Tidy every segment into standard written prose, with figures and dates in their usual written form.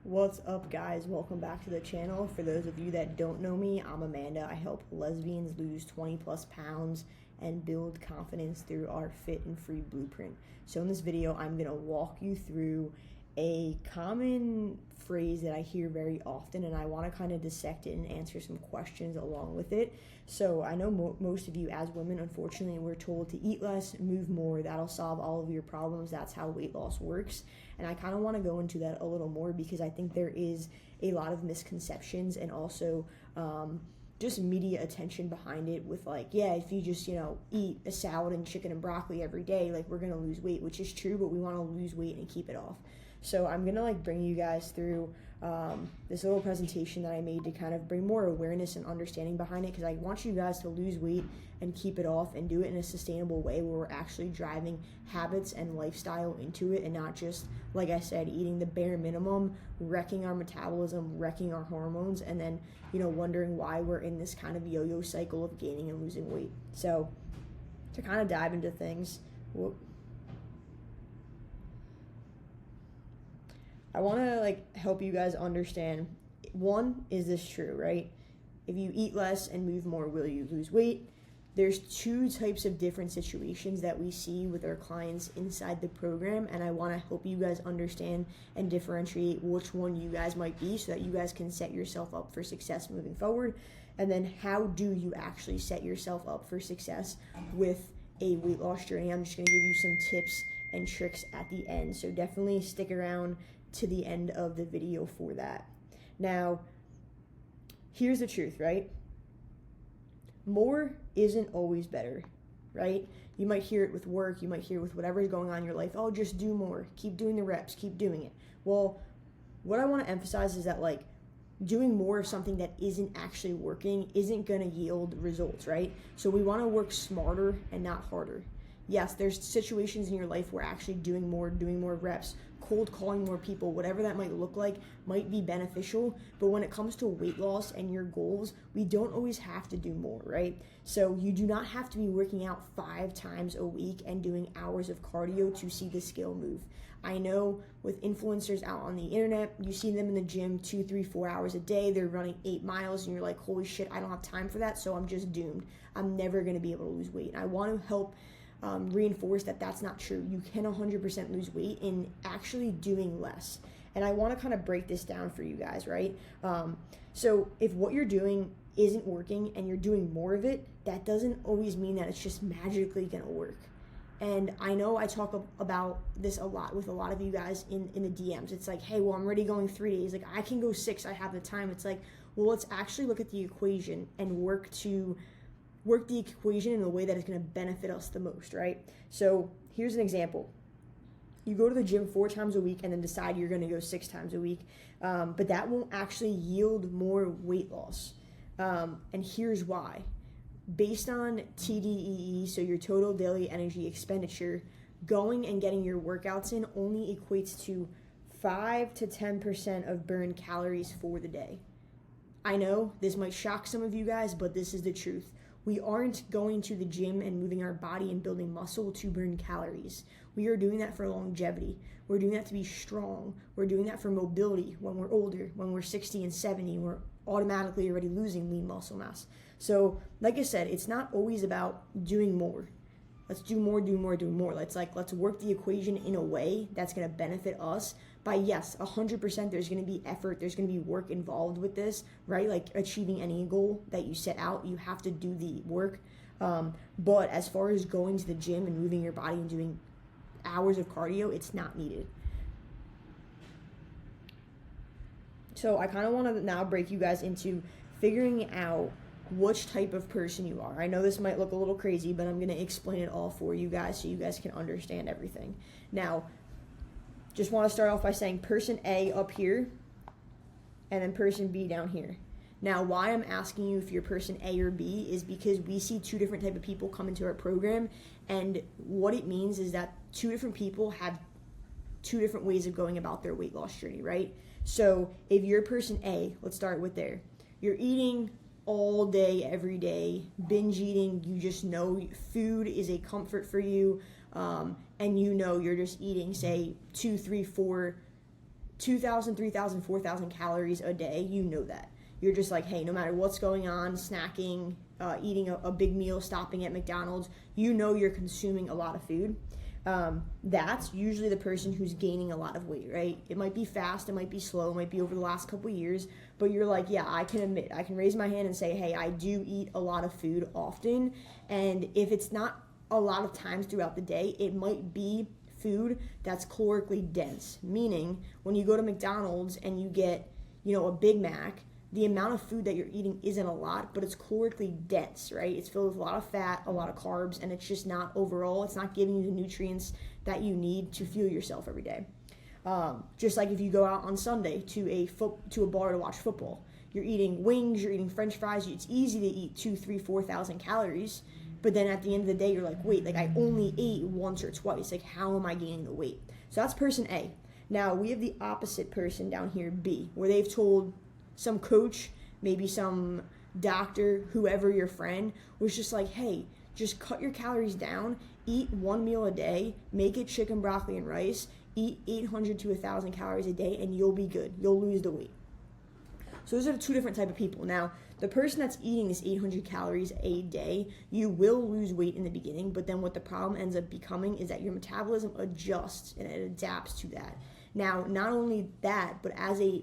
What's up, guys? Welcome back to the channel. For those of you that don't know me, I'm Amanda. I help lesbians lose 20 plus pounds and build confidence through our Fit and Free blueprint. So in this video, I'm going to walk you through a common phrase that I hear very often, and I want to kind of dissect it and answer some questions along with it. So I know most of you as women, unfortunately, we're told to eat less, move more. That'll solve all of your problems. That's how weight loss works. And I kind of want to go into that a little more because I think there is a lot of misconceptions and also just media attention behind it with like, yeah, if you just, eat a salad and chicken and broccoli every day, like we're going to lose weight, which is true, but we want to lose weight and keep it off. So I'm going to bring you guys through this little presentation that I made to kind of bring more awareness and understanding behind it, because I want you guys to lose weight and keep it off and do it in a sustainable way where we're actually driving habits and lifestyle into it and not just, like I said, eating the bare minimum, wrecking our metabolism, wrecking our hormones, and then, wondering why we're in this kind of yo-yo cycle of gaining and losing weight. So to kind of dive into things, I want to help you guys understand, one, is this true, right? If you eat less and move more, will you lose weight? There's two types of different situations that we see with our clients inside the program, and I want to help you guys understand and differentiate which one you guys might be so that you guys can set yourself up for success moving forward. And then how do you actually set yourself up for success with a weight loss journey? I'm just going to give you some tips and tricks at the end, so definitely stick around to the end of the video for that. Now, here's the truth, right? More isn't always better, right? You might hear it with work, you might hear it with whatever's going on in your life. Oh, just do more, keep doing the reps, keep doing it. Well, what I want to emphasize is that doing more of something that isn't actually working isn't going to yield results, right? So we want to work smarter and not harder. Yes, there's situations in your life where actually doing more reps, cold calling more people, whatever that might look like, might be beneficial. But when it comes to weight loss and your goals, we don't always have to do more, right? So you do not have to be working out 5 times a week and doing hours of cardio to see the scale move. I know with influencers out on the internet, you see them in the gym 2, 3, 4 hours a day. They're running 8 miles and you're like, holy shit, I don't have time for that, so I'm just doomed. I'm never going to be able to lose weight. And I want to help reinforce that that's not true. You can 100% lose weight in actually doing less. And I want to kind of break this down for you guys, right? So if what you're doing isn't working and you're doing more of it, that doesn't always mean that it's just magically going to work. And I know I talk about this a lot with a lot of you guys in the DMs. It's like, hey, well, I'm already going 3 days. I can go 6. I have the time. It's like, well, let's actually look at the equation and work the equation in a way that is going to benefit us the most, right? So here's an example. You go to the gym 4 times a week and then decide you're going to go 6 times a week, but that won't actually yield more weight loss. And here's why. Based on TDEE, so your total daily energy expenditure, going and getting your workouts in only equates to 5 to 10% of burned calories for the day. I know this might shock some of you guys, but this is the truth. We aren't going to the gym and moving our body and building muscle to burn calories. We are doing that for longevity. We're doing that to be strong. We're doing that for mobility when we're older, when we're 60 and 70, we're automatically already losing lean muscle mass. So, like I said, it's not always about doing more. Let's do more. Let's work the equation in a way that's going to benefit us by, yes, 100% there's going to be effort, there's going to be work involved with this, right? Like achieving any goal that you set out, you have to do the work. But as far as going to the gym and moving your body and doing hours of cardio, it's not needed. So I kind of want to now break you guys into figuring out which type of person you are. I know this might look a little crazy, but I'm going to explain it all for you guys so you guys can understand everything. Now, just want to start off by saying person A up here and then person B down here. Now, why I'm asking you if you're person A or B is because we see 2 different type of people come into our program, and what it means is that 2 different people have 2 different ways of going about their weight loss journey, right? So if you're person A, let's start with there. You're eating all day, every day, binge eating, you just know food is a comfort for you, and you're just eating, say, 2, 3, 4 2,000, 3,000, 4,000 calories a day, you know that. You're just like, hey, no matter what's going on, snacking, eating a big meal, stopping at McDonald's, you know you're consuming a lot of food. That's usually the person who's gaining a lot of weight, right? It might be fast, it might be slow, it might be over the last couple of years, but you're like, yeah, I can raise my hand and say, hey, I do eat a lot of food often, and if it's not a lot of times throughout the day, it might be food that's calorically dense, meaning when you go to McDonald's and you get, a Big Mac, the amount of food that you're eating isn't a lot, but it's calorically dense, right? It's filled with a lot of fat, a lot of carbs, and it's just not overall, it's not giving you the nutrients that you need to fuel yourself every day. Just like if you go out on Sunday to a bar to watch football, you're eating wings, you're eating French fries, it's easy to eat 2,000, 3,000, 4,000 calories, but then at the end of the day, you're like, wait, like I only ate once or twice, like how am I gaining the weight? So that's person A. Now we have the opposite person down here, B, where they've told some coach, maybe some doctor, whoever your friend, was just like, hey, just cut your calories down, eat one meal a day, make it chicken, broccoli, and rice, eat 800 to 1,000 calories a day, and you'll be good. You'll lose the weight. So those are the two different type of people. Now, the person that's eating this 800 calories a day, you will lose weight in the beginning, but then what the problem ends up becoming is that your metabolism adjusts and it adapts to that. Now, not only that, but as a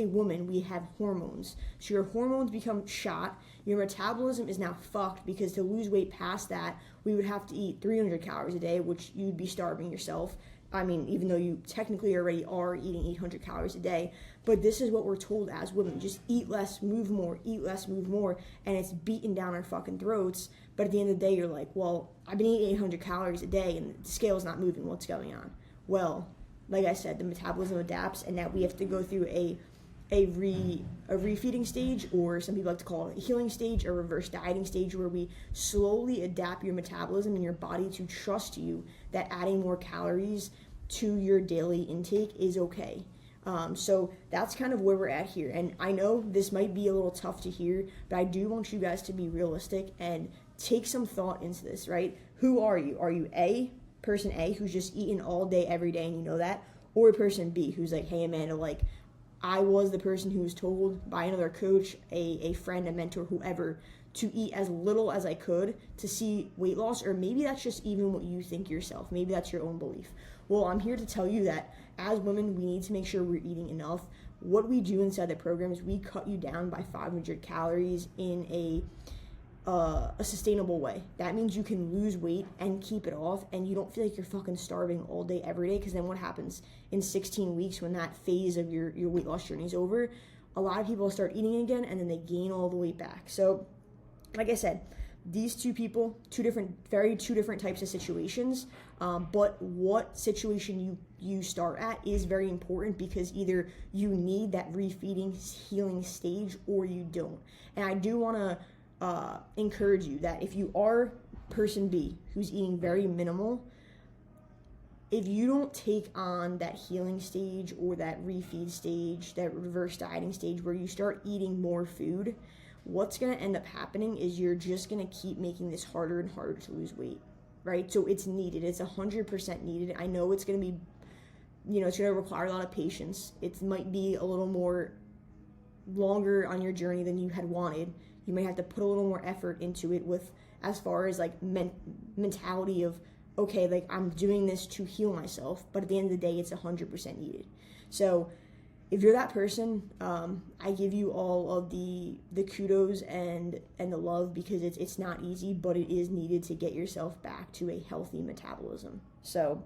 woman, we have hormones. So your hormones become shot. Your metabolism is now fucked because to lose weight past that, we would have to eat 300 calories a day, which you'd be starving yourself. I mean, even though you technically already are eating 800 calories a day, but this is what we're told as women. Just eat less, move more, eat less, move more, and it's beating down our fucking throats. But at the end of the day, you're like, well, I've been eating 800 calories a day and the scale's not moving. What's going on? Well, like I said, the metabolism adapts, and now we have to go through a refeeding stage, or some people like to call it a healing stage, a reverse dieting stage, where we slowly adapt your metabolism and your body to trust you that adding more calories to your daily intake is okay. So that's kind of where we're at here. And I know this might be a little tough to hear, but I do want you guys to be realistic and take some thought into this, right? Who are you? Are you person A, who's just eating all day, every day, and you know that? Or person B, who's like, hey, Amanda, like, I was the person who was told by another coach, a friend, a mentor, whoever, to eat as little as I could to see weight loss, or maybe that's just even what you think yourself. Maybe that's your own belief. Well, I'm here to tell you that as women, we need to make sure we're eating enough. What we do inside the program is we cut you down by 500 calories in a sustainable way. That means you can lose weight and keep it off, and you don't feel like you're fucking starving all day, every day, because then what happens in 16 weeks when that phase of your weight loss journey is over? A lot of people start eating again, and then they gain all the weight back. So, like I said, these two people, two different types of situations, but what situation you start at is very important, because either you need that refeeding healing stage or you don't. And I do want to encourage you that if you are person B who's eating very minimal, if you don't take on that healing stage or that refeed stage, that reverse dieting stage where you start eating more food, what's going to end up happening is you're just going to keep making this harder and harder to lose weight, right? So it's needed. It's 100% needed. I know it's going to be, it's going to require a lot of patience. It might be a little more longer on your journey than you had wanted. You might have to put a little more effort into it with, as far as like mentality of, okay, like I'm doing this to heal myself, but at the end of the day, it's 100% needed. So if you're that person, I give you all of the kudos and the love, because it's not easy, but it is needed to get yourself back to a healthy metabolism. So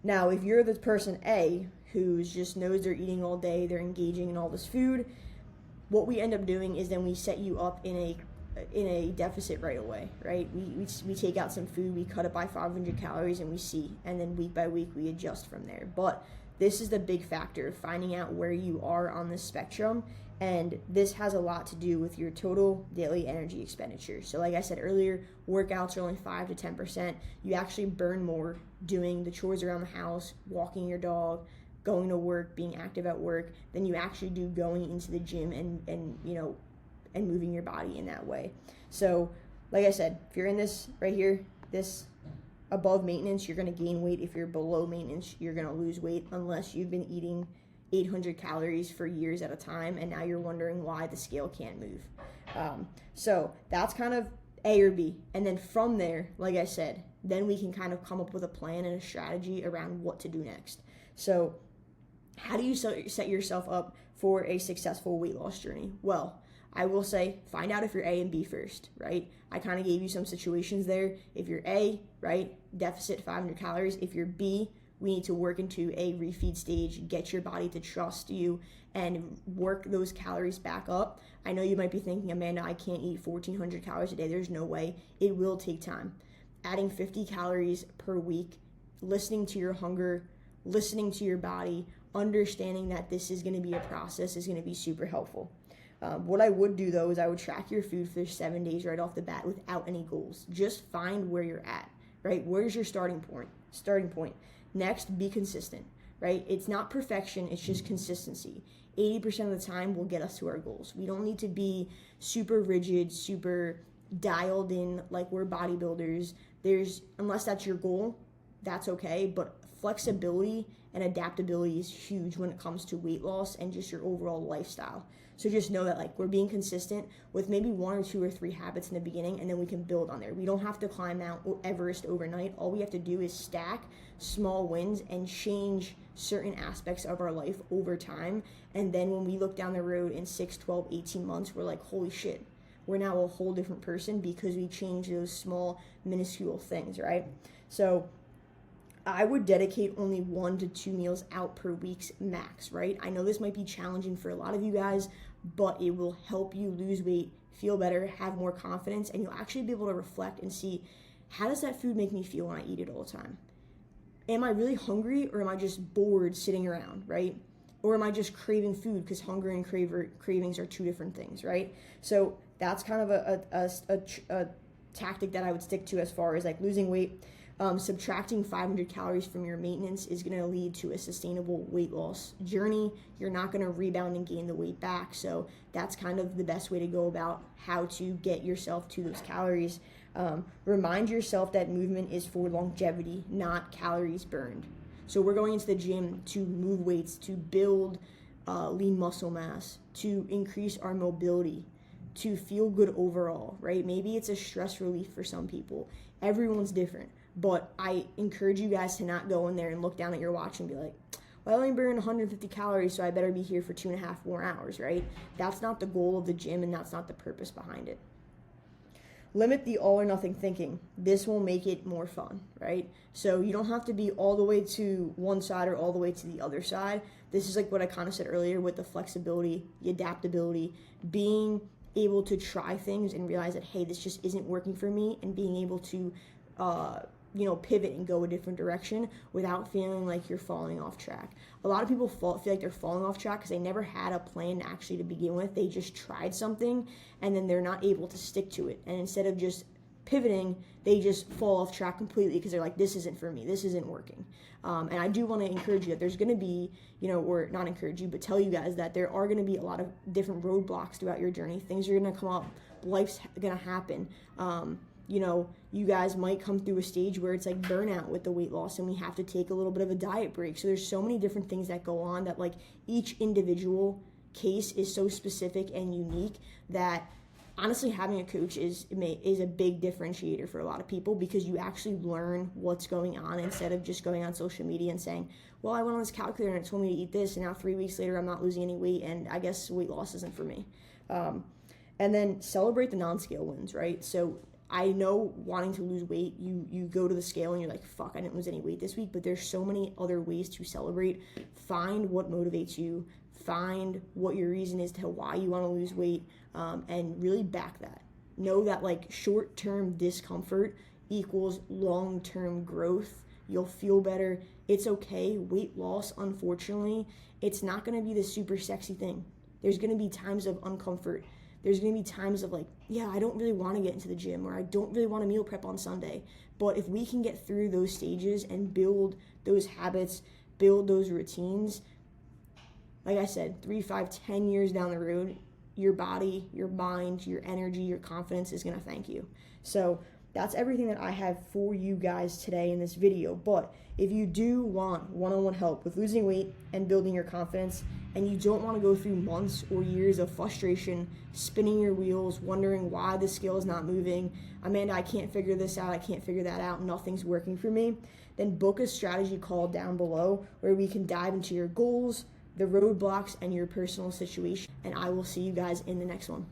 now if you're the person A who just knows they're eating all day, they're engaging in all this food, what we end up doing is then we set you up in a deficit right away, right? We take out some food, we cut it by 500 calories, and we see, and then week by week we adjust from there. But this is the big factor, finding out where you are on the spectrum, and this has a lot to do with your total daily energy expenditure. So like I said earlier, workouts are only 5 to 10%. You actually burn more doing the chores around the house, walking your dog, going to work, being active at work, than you actually do going into the gym and moving your body in that way. So like I said, if you're in this right here, this above maintenance, you're going to gain weight. If you're below maintenance, you're going to lose weight, unless you've been eating 800 calories for years at a time and now you're wondering why the scale can't move. So that's kind of A or B. And then from there, like I said, then we can kind of come up with a plan and a strategy around what to do next. So how do you set yourself up for a successful weight loss journey? Well, I will say, find out if you're A and B first, right? I kind of gave you some situations there. If you're A, right, deficit 500 calories. If you're B, we need to work into a refeed stage, get your body to trust you, and work those calories back up. I know you might be thinking, Amanda, I can't eat 1,400 calories a day. There's no way. It will take time. Adding 50 calories per week, listening to your hunger, listening to your body, understanding that this is going to be a process is going to be super helpful. What I would do, though, is I would track your food for 7 days right off the bat without any goals. Just find where you're at, right? Where's your starting point? Next, be consistent, right? It's not perfection, it's just consistency. 80% of the time will get us to our goals. We don't need to be super rigid, super dialed in like we're bodybuilders. Unless that's your goal, that's okay, but flexibility and adaptability is huge when it comes to weight loss and just your overall lifestyle. So just know that like we're being consistent with maybe 1 or 2 or 3 habits in the beginning, and then we can build on there. We don't have to climb Mount Everest overnight. All we have to do is stack small wins and change certain aspects of our life over time. And then when we look down the road in 6, 12, 18 months, we're like, holy shit, we're now a whole different person because we changed those small, minuscule things, right? So I would dedicate only 1 to 2 meals out per week's max, right? I know this might be challenging for a lot of you guys, but it will help you lose weight, feel better, have more confidence, and you'll actually be able to reflect and see, how does that food make me feel when I eat it all the time? Am I really hungry, or am I just bored sitting around, right? Or am I just craving food? Because hunger and cravings are 2 different things, right? So that's kind of a tactic that I would stick to as far as like losing weight. Subtracting 500 calories from your maintenance is going to lead to a sustainable weight loss journey. You're not going to rebound and gain the weight back. So that's kind of the best way to go about how to get yourself to those calories. Remind yourself that movement is for longevity, not calories burned. So we're going into the gym to move weights, to build lean muscle mass, to increase our mobility, to feel good overall, right? Maybe it's a stress relief for some people. Everyone's different. But I encourage you guys to not go in there and look down at your watch and be like, well, I only burned 150 calories, so I better be here for 2.5 more hours, right? That's not the goal of the gym, and that's not the purpose behind it. Limit the all or nothing thinking. This will make it more fun, right? So you don't have to be all the way to one side or all the way to the other side. This is like what I kind of said earlier with the flexibility, the adaptability, being able to try things and realize that, hey, this just isn't working for me, and being able to pivot and go a different direction without feeling like you're falling off track. A lot of people feel like they're falling off track because they never had a plan actually to begin with. They just tried something and then they're not able to stick to it. And instead of just pivoting, they just fall off track completely because they're like, this isn't for me, this isn't working. And I do want to encourage you that there's going to be, or not encourage you, but tell you guys that there are going to be a lot of different roadblocks throughout your journey. Things are going to come up. Life's going to happen. You guys might come through a stage where it's like burnout with the weight loss and we have to take a little bit of a diet break. So there's so many different things that go on that like each individual case is so specific and unique that honestly having a coach is a big differentiator for a lot of people, because you actually learn what's going on instead of just going on social media and saying, well, I went on this calculator and it told me to eat this and now 3 weeks later I'm not losing any weight and I guess weight loss isn't for me. And then celebrate the non-scale wins, right? So I know wanting to lose weight, you go to the scale and you're like, fuck, I didn't lose any weight this week, but there's so many other ways to celebrate. Find what motivates you, find what your reason is to why you want to lose weight, and really back that. Know that like short-term discomfort equals long-term growth. You'll feel better. It's okay. Weight loss, unfortunately, it's not going to be the super sexy thing. There's going to be times of uncomfort. There's going to be times of like, yeah, I don't really want to get into the gym, or I don't really want to meal prep on Sunday. But if we can get through those stages and build those habits, build those routines, like I said, 3, 5, 10 years down the road, your body, your mind, your energy, your confidence is going to thank you. So that's everything that I have for you guys today in this video. But if you do want one-on-one help with losing weight and building your confidence, and you don't want to go through months or years of frustration, spinning your wheels, wondering why the scale is not moving, Amanda, I can't figure this out, I can't figure that out, nothing's working for me, then book a strategy call down below where we can dive into your goals, the roadblocks, and your personal situation. And I will see you guys in the next one.